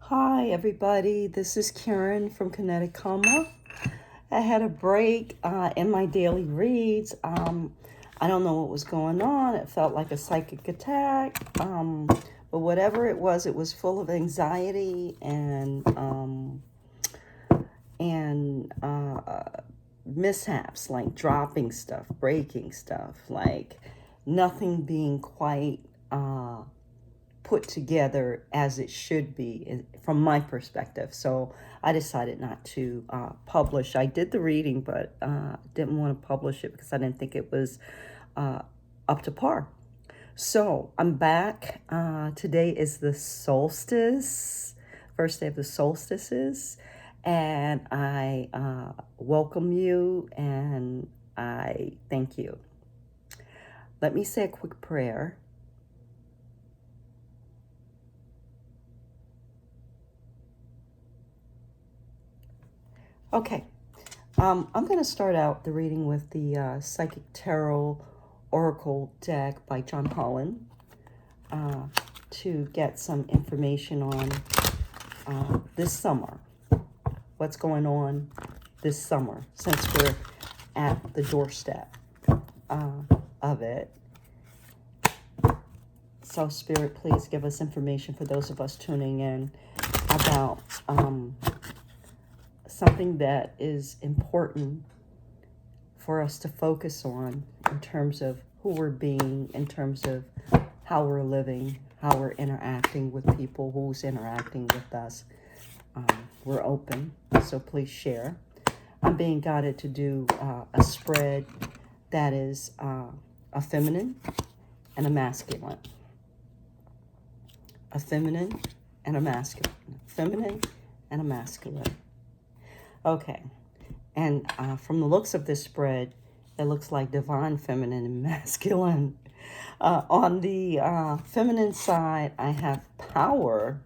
Hi, everybody. This is Karen from Kinetic Karma. I had a break in my daily reads. I don't know what was going on. It felt like a psychic attack. But whatever it was full of anxiety and mishaps, like dropping stuff, breaking stuff, like nothing being quite put together as it should be from my perspective. So I decided not to publish. I did the reading, but didn't want to publish it because I didn't think it was up to par. So I'm back. Today is the solstice, first day of the solstices, and I welcome you and I thank you. Let me say a quick prayer. Okay, I'm going to start out the reading with the Psychic Tarot Oracle deck by John Holland to get some information on this summer, what's going on this summer, since we're at the doorstep of it. So Spirit, please give us information for those of us tuning in about something that is important for us to focus on in terms of who we're being, in terms of how we're living, how we're interacting with people, who's interacting with us. We're open, so please share. I'm being guided to do a spread that is a feminine and a masculine. A feminine and a masculine. Feminine and a masculine. Okay, and from the looks of this spread, it looks like divine feminine and masculine. On the feminine side, I have power,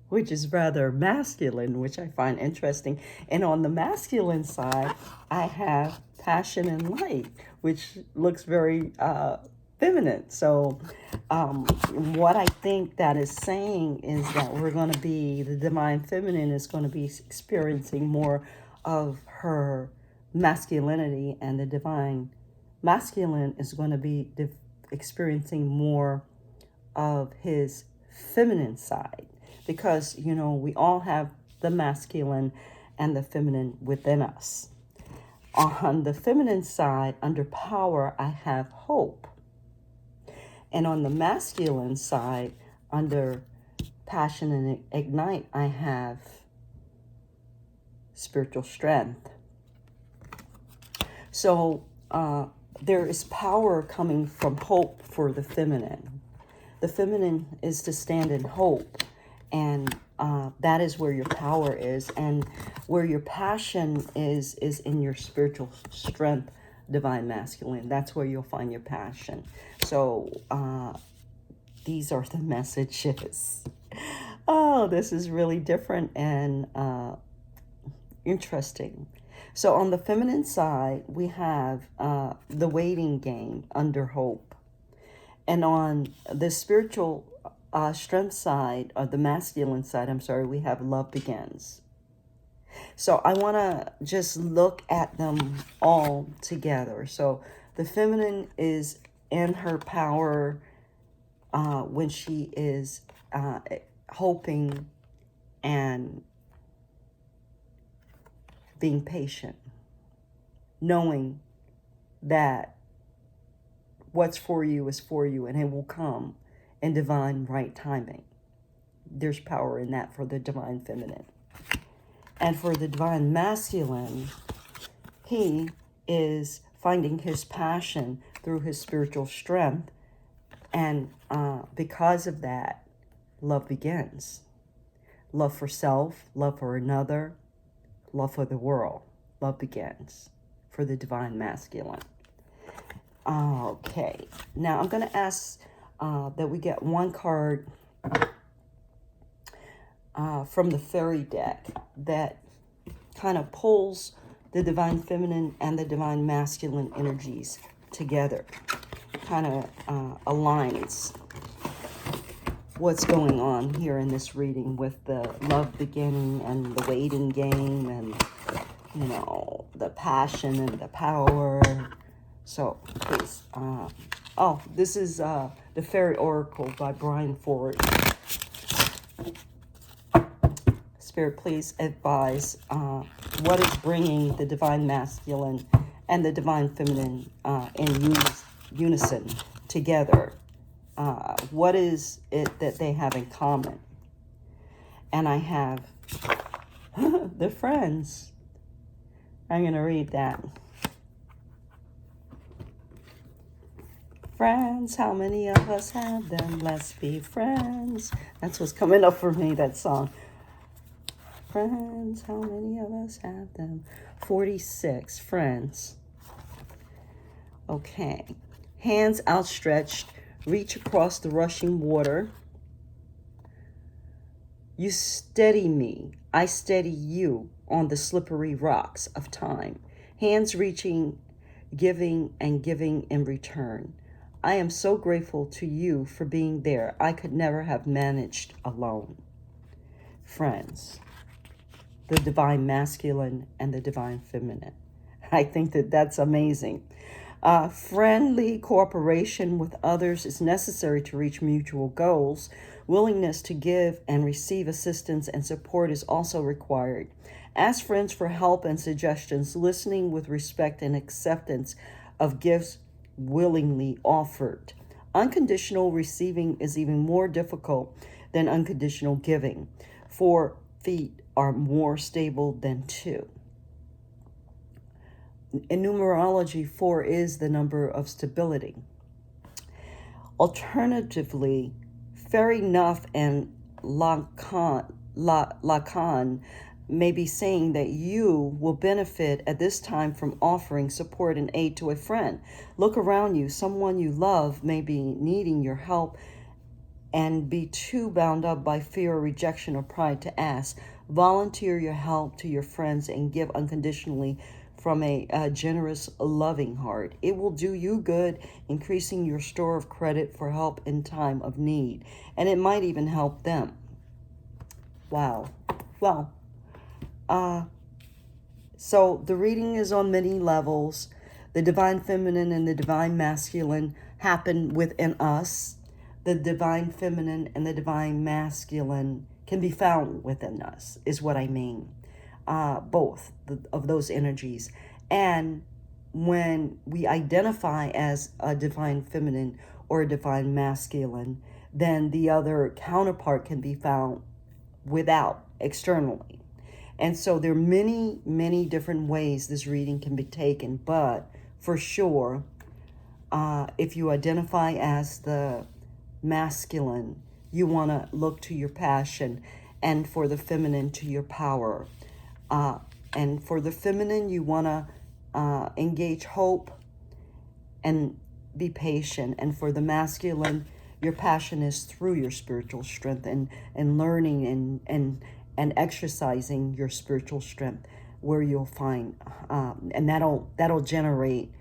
which is rather masculine, which I find interesting. And on the masculine side, I have passion and light, which looks very feminine. So what I think that is saying is that we're going to be, the divine feminine is going to be experiencing more of her masculinity, and the divine masculine is going to be experiencing more of his feminine side, because we all have the masculine and the feminine within us. On the feminine side, under power, I have hope. And on the masculine side, under passion and ignite, I have spiritual strength. So there is power coming from hope for the feminine. The feminine is to stand in hope, and that is where your power is, and where your passion is in your spiritual strength, divine masculine. That's where you'll find your passion. So these are the messages. Oh, this is really different and interesting. So on the feminine side, we have the waiting game under hope. And on the spiritual strength side, or the masculine side, we have love begins. So I want to just look at them all together. So the feminine is in her power when she is hoping and being patient, knowing that what's for you is for you, and it will come in divine right timing. There's power in that for the divine feminine. And for the divine masculine, he is finding his passion through his spiritual strength. And because of that, love begins. Love for self, love for another, love for the world. Love begins for the divine masculine. Okay, now I'm going to ask that we get one card from the fairy deck that kind of pulls the divine feminine and the divine masculine energies together, kind of aligns. what's going on here in this reading with the love beginning and the waiting game and, you know, the passion and the power. So please, oh, this is the Fairy Oracle by Brian Ford. Spirit, please advise what is bringing the divine masculine and the divine feminine in unison together. What is it that they have in common? And I have the friends. I'm going to read that. Friends, how many of us have them? Let's be friends. That's what's coming up for me, that song. Friends, how many of us have them? 46, friends. Okay. Hands outstretched, reach across the rushing water. You steady me, I steady you on the slippery rocks of time. Hands reaching, giving and giving in return. I am so grateful to you for being there. I could never have managed alone. Friends, the divine masculine and the divine feminine. I think that that's amazing. Friendly cooperation with others is necessary to reach mutual goals. Willingness to give and receive assistance and support is also required. Ask friends for help and suggestions, listening with respect and acceptance of gifts willingly offered. Unconditional receiving is even more difficult than unconditional giving. 4 feet are more stable than 2. In numerology, 4 is the number of stability. Alternatively, Fairy Nuff and Lacan may be saying that you will benefit at this time from offering support and aid to a friend. Look around you. Someone you love may be needing your help and be too bound up by fear, rejection, or pride to ask. Volunteer your help to your friends and give unconditionally from a generous, loving heart. It will do you good, increasing your store of credit for help in time of need. And it might even help them. Wow. Well, so the reading is on many levels. The divine feminine and the divine masculine happen within us. The divine feminine and the divine masculine can be found within us, is what I mean. Both of those energies. And when we identify as a divine feminine or a divine masculine, then the other counterpart can be found without, externally. And so there are many, many different ways this reading can be taken, but for sure, if you identify as the masculine, you want to look to your passion, and for the feminine, to your power. And for the feminine, you want to engage hope and be patient. And for the masculine, your passion is through your spiritual strength and learning and exercising your spiritual strength, where you'll find, and that'll generate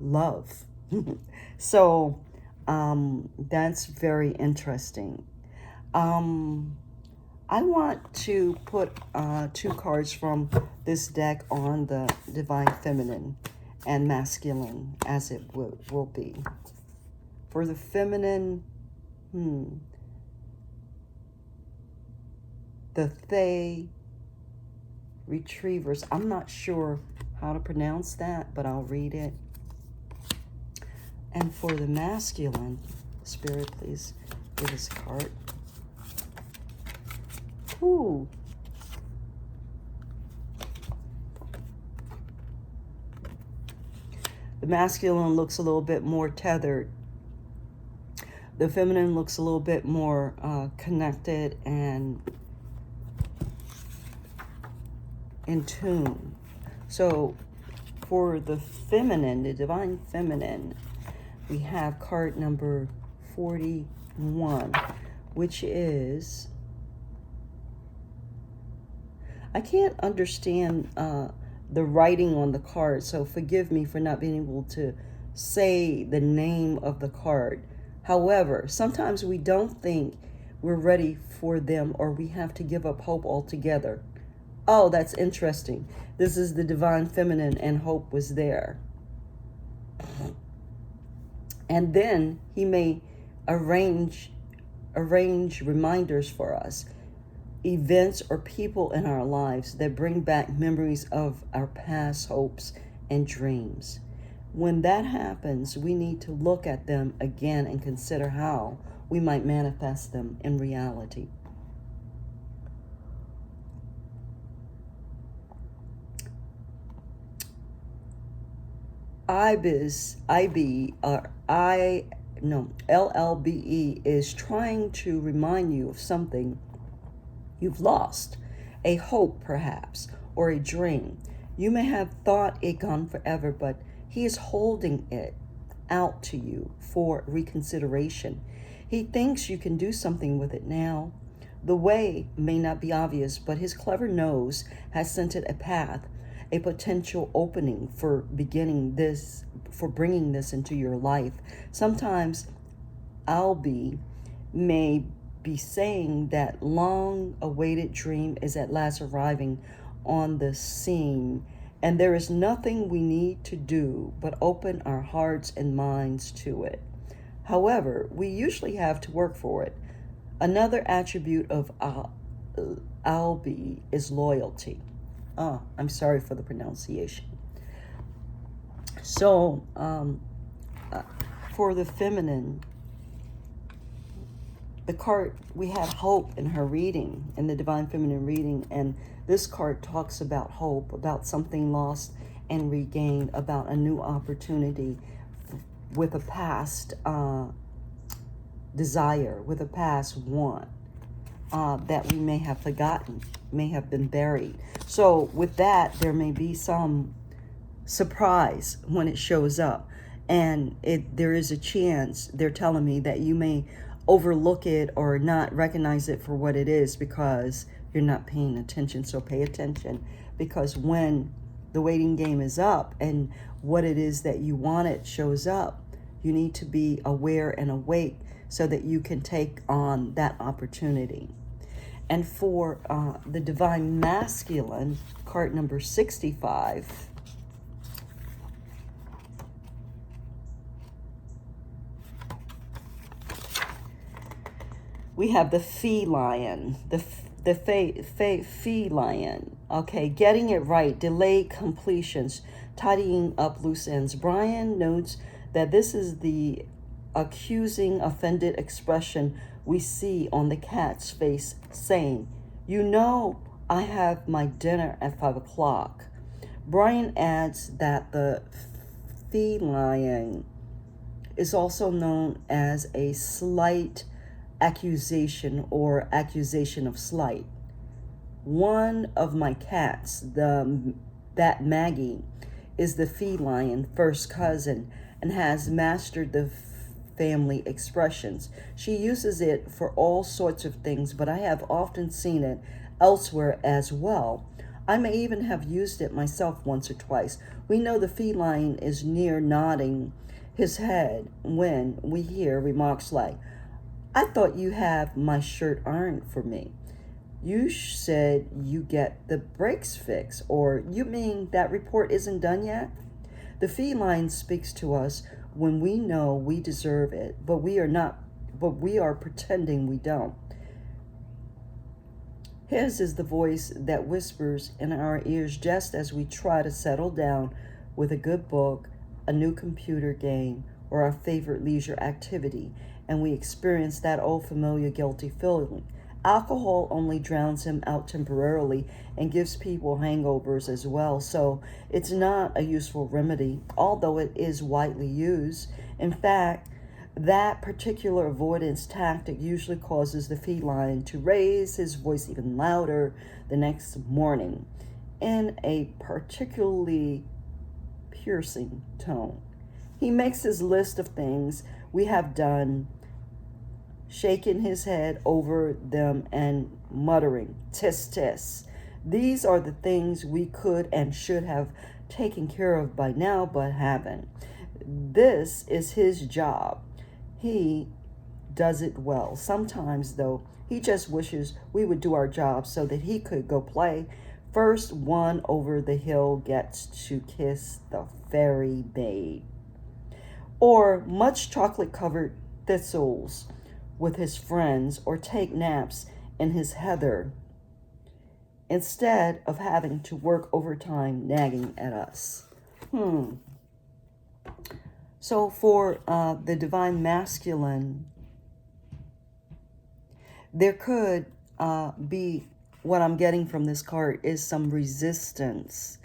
love. So that's very interesting. I want to put 2 cards from this deck on the divine feminine and masculine, as it will be. For the feminine, the Thay Retrievers. I'm not sure how to pronounce that, but I'll read it. And for the masculine, Spirit, please give us a card. Ooh. The masculine looks a little bit more tethered. The feminine looks a little bit more connected and in tune. So for the feminine, the divine feminine, we have card number 41, which is, I can't understand the writing on the card, so forgive me for not being able to say the name of the card. However, sometimes we don't think we're ready for them or we have to give up hope altogether. Oh, that's interesting. This is the divine feminine and hope was there. And then he may arrange reminders for us, events or people in our lives that bring back memories of our past hopes and dreams. When that happens, we need to look at them again and consider how we might manifest them in reality. LLBE is trying to remind you of something you've lost, a hope perhaps, or a dream. You may have thought it gone forever, but he is holding it out to you for reconsideration. He thinks you can do something with it now. The way may not be obvious, but his clever nose has scented a path, a potential opening for bringing this into your life. Sometimes Albie may be saying that long-awaited dream is at last arriving on the scene, and there is nothing we need to do but open our hearts and minds to it. However, we usually have to work for it. Another attribute of Albie is loyalty. I'm sorry for the pronunciation. So, for the feminine, the card, we had hope in her reading, in the divine feminine reading, and this card talks about hope, about something lost and regained, about a new opportunity with a past desire, with a past want that we may have forgotten, may have been buried. So with that, there may be some surprise when it shows up, and there is a chance, they're telling me, that you may overlook it or not recognize it for what it is because you're not paying attention. So pay attention, because when the waiting game is up and what it is that you wanted shows up, you need to be aware and awake so that you can take on that opportunity. And for the divine masculine, card number 65, we have the feline, the feline. Okay, getting it right, delayed completions, tidying up loose ends. Brian notes that this is the accusing, offended expression we see on the cat's face, saying, "You know, I have my dinner at 5 o'clock." Brian adds that the feline is also known as a slight accusation or accusation of slight. One of my cats, that Maggie, is the feline first cousin and has mastered the family expressions. She uses it for all sorts of things, but I have often seen it elsewhere as well. I may even have used it myself once or twice. We know the feline is near nodding his head when we hear remarks like, "I thought you have my shirt ironed for me. You said you get the brakes fixed," or "You mean that report isn't done yet?" The feline speaks to us when we know we deserve it, but we are pretending we don't. His is the voice that whispers in our ears just as we try to settle down with a good book, a new computer game, or our favorite leisure activity, and we experience that old familiar guilty feeling. Alcohol only drowns him out temporarily and gives people hangovers as well, so it's not a useful remedy, although it is widely used. In fact, that particular avoidance tactic usually causes the feline to raise his voice even louder the next morning in a particularly piercing tone. He makes his list of things we have done, shaking his head over them and muttering, "Tis, tis." These are the things we could and should have taken care of by now, but haven't. This is his job. He does it well. Sometimes, though, He just wishes we would do our job so that he could go play. First one over the hill gets to kiss the fairy maid. Or much chocolate-covered thistles with his friends, or take naps in his heather instead of having to work overtime nagging at us. So for the divine masculine, there could be, what I'm getting from this card is some resistance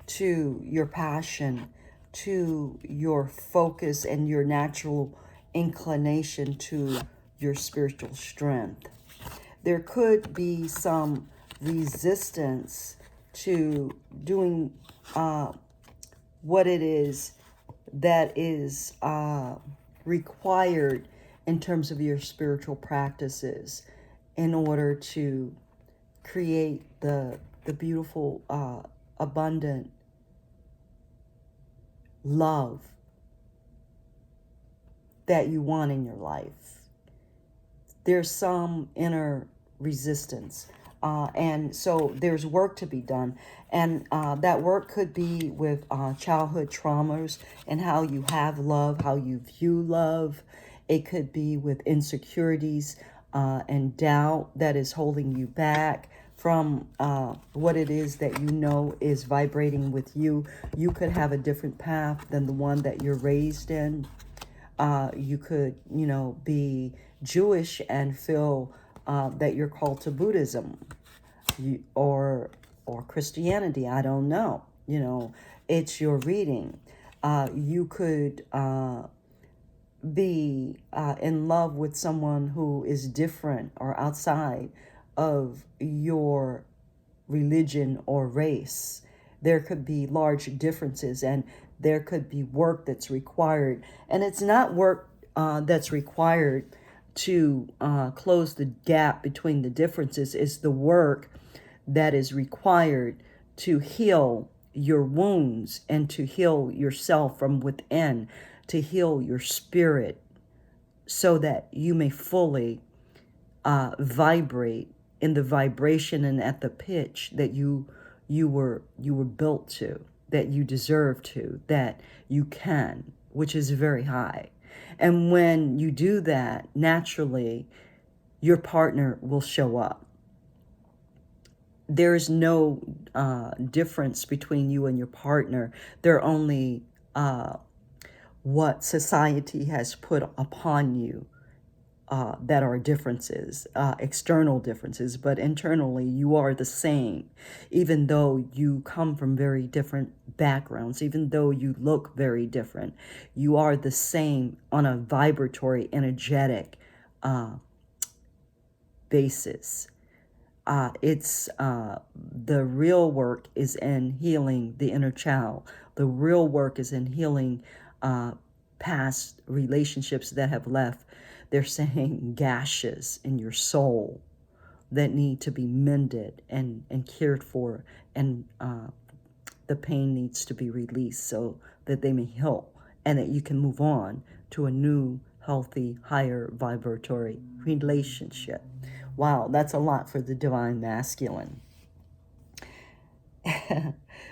to your passion, to your focus and your natural inclination to your spiritual strength. There could be some resistance to doing what it is that is required in terms of your spiritual practices in order to create the beautiful, abundant love that you want in your life. There's some inner resistance. And so there's work to be done. And that work could be with childhood traumas and how you have love, how you view love. It could be with insecurities and doubt that is holding you back from what it is that you know is vibrating with you. You could have a different path than the one that you're raised in. You could, be Jewish and feel that you're called to Buddhism or Christianity. I don't know. It's your reading. You could be in love with someone who is different or outside of your religion or race. There could be large differences, and there could be work that's required. And it's not work that's required to close the gap between the differences. It's the work that is required to heal your wounds and to heal yourself from within, to heal your spirit so that you may fully vibrate in the vibration and at the pitch that you were built to, that you deserve to, that you can, which is very high. And when you do that, naturally, your partner will show up. There is no difference between you and your partner. They're only what society has put upon you that are differences, external differences, but internally you are the same, even though you come from very different backgrounds, even though you look very different. You are the same on a vibratory, energetic basis. It's the real work is in healing the inner child. The real work is in healing past relationships that have left, they're saying, gashes in your soul that need to be mended and cared for, and the pain needs to be released so that they may heal and that you can move on to a new, healthy, higher vibratory relationship. Wow, that's a lot for the divine masculine.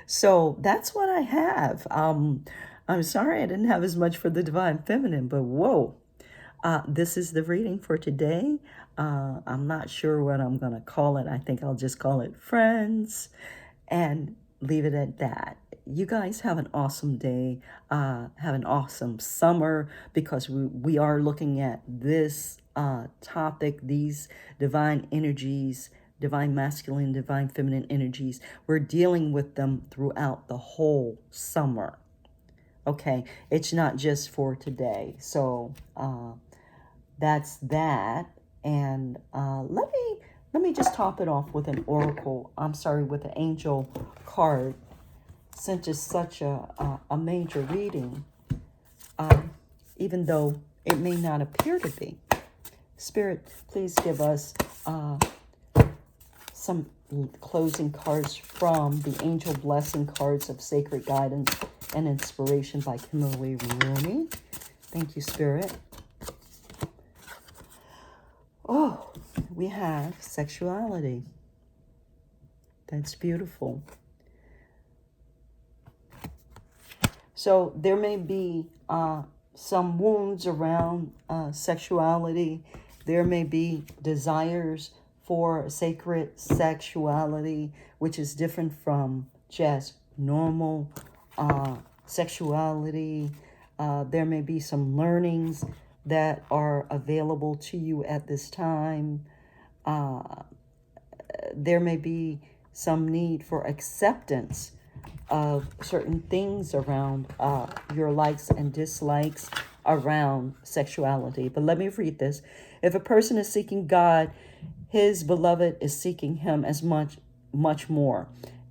So that's what I have. I'm sorry I didn't have as much for the divine feminine, but whoa. This is the reading for today. I'm not sure what I'm going to call it. I think I'll just call it Friends and leave it at that. You guys have an awesome day. Have an awesome summer, because we are looking at this topic, these divine energies, divine masculine, divine feminine energies. We're dealing with them throughout the whole summer. Okay, it's not just for today. So that's that. And let me just top it off with an oracle. I'm sorry, with an angel card, since it's such a major reading, even though it may not appear to be. Spirit, please give us some closing cards from the Angel Blessing Cards of Sacred Guidance and Inspiration by Kimberly Rooney. Thank you, Spirit. Oh, we have sexuality. That's beautiful. So there may be some wounds around sexuality. There may be desires for sacred sexuality, which is different from just normal sexuality. There may be some learnings that are available to you at this time. There may be some need for acceptance of certain things around your likes and dislikes around sexuality. But let me read this. If a person is seeking God, his beloved is seeking him as much more.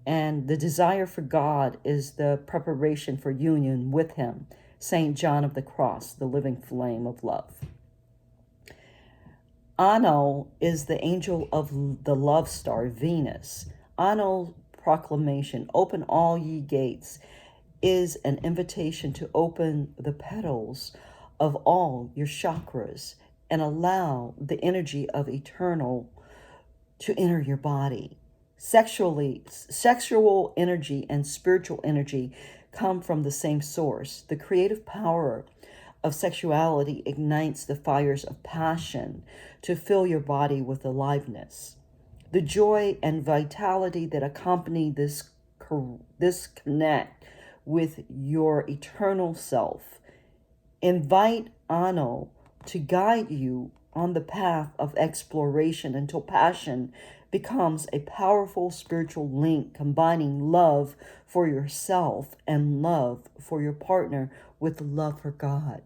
And the desire for God is the preparation for union with him. St. John of the Cross, the living flame of love. Ano is the angel of the love star, Venus. Ano's proclamation, open all ye gates, is an invitation to open the petals of all your chakras and allow the energy of eternal to enter your body. Sexual energy and spiritual energy come from the same source. The creative power of sexuality ignites the fires of passion to fill your body with aliveness. The joy and vitality that accompany this connect with your eternal self. Invite Ano to guide you on the path of exploration until passion becomes a powerful spiritual link combining love for yourself and love for your partner with love for God.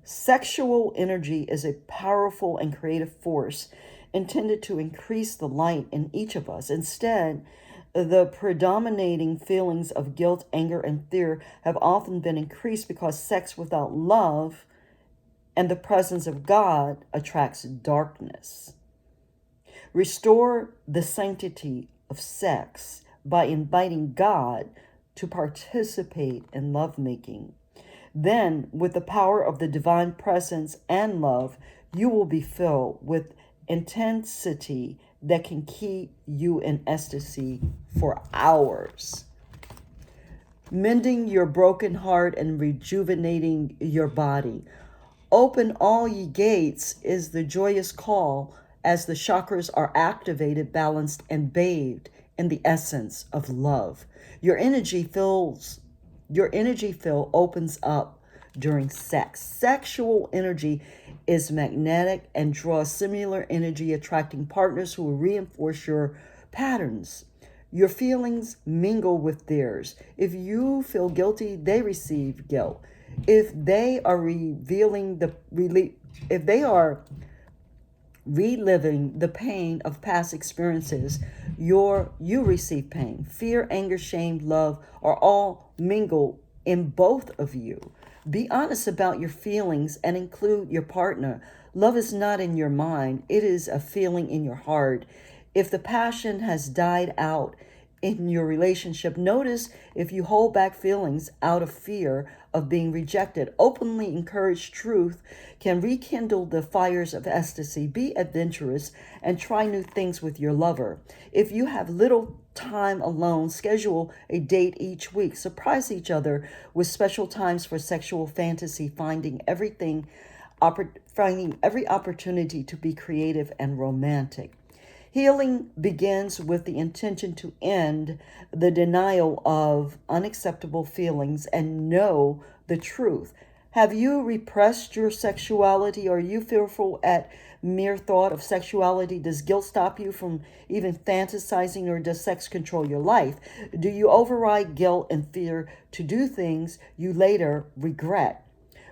Sexual energy is a powerful and creative force intended to increase the light in each of us. Instead, the predominating feelings of guilt, anger, and fear have often been increased because sex without love and the presence of God attracts darkness. Restore the sanctity of sex by inviting God to participate in lovemaking. Then, with the power of the divine presence and love, you will be filled with intensity that can keep you in ecstasy for hours. Mending your broken heart and rejuvenating your body. Open all ye gates is the joyous call as the chakras are activated, balanced, and bathed in the essence of love. Your energy fill opens up during sex. Sexual energy is magnetic and draws similar energy, attracting partners who will reinforce your patterns. Your feelings mingle with theirs. If you feel guilty, they receive guilt. If they are reliving the pain of past experiences, you receive pain. Fear, anger, shame, love are all mingled in both of you. Be honest about your feelings and include your partner. Love is not in your mind, it is a feeling in your heart. If the passion has died out in your relationship, notice if you hold back feelings out of fear of being rejected. Openly encourage truth can rekindle the fires of ecstasy. Be adventurous and try new things with your lover. If you have little time alone, schedule a date each week. Surprise each other with special times for sexual fantasy, finding every opportunity to be creative and romantic. Healing begins with the intention to end the denial of unacceptable feelings and know the truth. Have you repressed your sexuality? Are you fearful at mere thought of sexuality? Does guilt stop you from even fantasizing, or does sex control your life? Do you override guilt and fear to do things you later regret?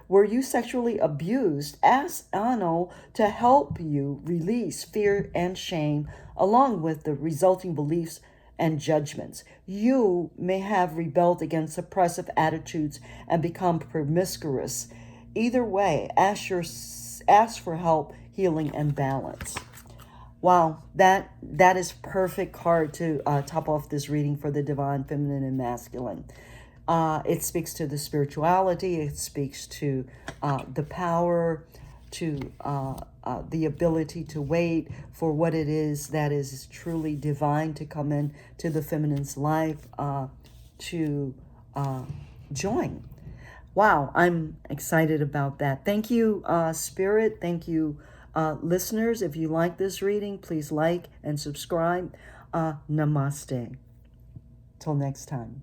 Were you sexually abused? Ask Ano to help you release fear and shame, along with the resulting beliefs and judgments. You may have rebelled against oppressive attitudes and become promiscuous. Either way, ask for help, healing, and balance. Wow, that is perfect card to top off this reading for the divine feminine and masculine. It speaks to the spirituality. It speaks to the power to the ability to wait for what it is that is truly divine to come in to the feminine's life, to join. Wow, I'm excited about that. Thank you, Spirit. Thank you, listeners. If you like this reading, please like and subscribe. Namaste. Till next time.